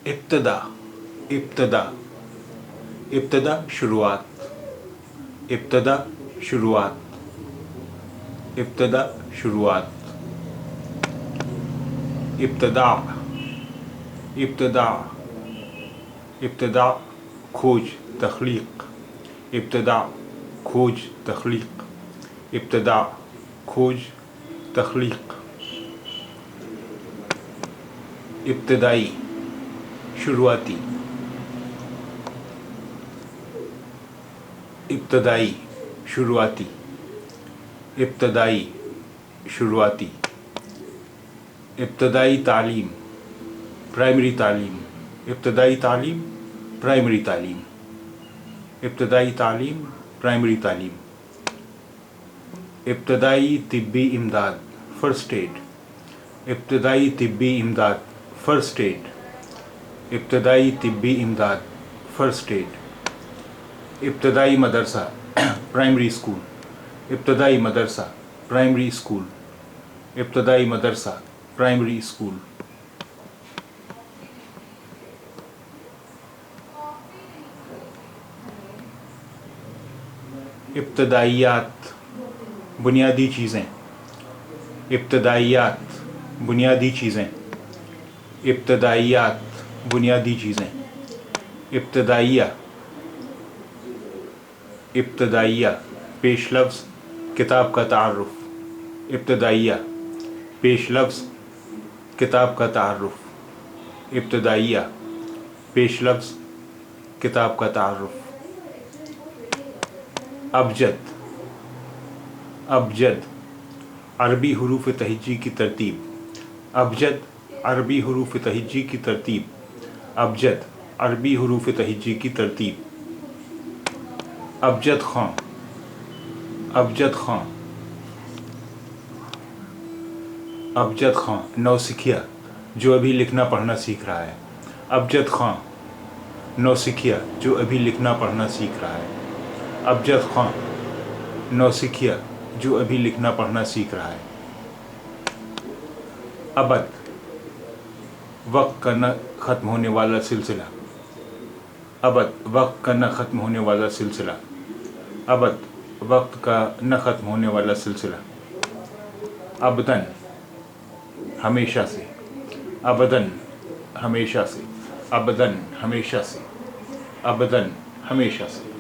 ابتدا ابتدا ابتدا شروعات ابتدا شروعات ابتدا شروعات ابتداء ابتداء ابتداء کھوج تخلیق ابتداء کھوج تخلیق ابتداء کھوج تخلیق ابتدائی شروعاتی ابتدائی شروعاتی ابتدائی شروعاتی ابتدائی تعلیم پرائمری تعلیم ابتدائی تعلیم پرائمری تعلیم ابتدائی تعلیم پرائمری تعلیم ابتدائی طبی امداد فرسٹ ایڈ ابتدائی طبی امداد فرسٹ ایڈ ابتدائی طبی امداد فرسٹ ایڈ ابتدائی مدرسہ پرائمری اسکول ابتدائی مدرسہ پرائمری اسکول ابتدائی مدرسہ پرائمری اسکول ابتدائیات بنیادی چیزیں ابتدائیات بنیادی چیزیں ابتدائیات بنیادی چیزیں ابتدائیہ ابتدائیہ پیش لفظ کتاب کا تعارف ابتدائیہ پیش لفظ کتاب کا تعارف ابتدائیہ پیش لفظ کتاب کا تعارف ابجد ابجد عربی حروف تہجی کی ترتیب ابجد عربی حروف تہجی کی ترتیب ابجد عربی حروف تہجی کی ترتیب ابجد خاں ابجد خاں ابجد خاں نوسکھیا جو ابھی لکھنا پڑھنا سیکھ رہا ہے ابجد خاں نوسکھیا جو ابھی لکھنا پڑھنا سیکھ رہا ہے ابجد خاں نوسکھیا جو ابھی لکھنا پڑھنا سیکھ رہا ہے ابد وقت کا نہ ختم ہونے والا سلسلہ ابد وقت کا نہ ختم ہونے والا سلسلہ ابد وقت کا نہ ختم ہونے والا سلسلہ ابداً ہمیشہ سے ابداً ہمیشہ سے ابداً ہمیشہ سے ابداً ہمیشہ سے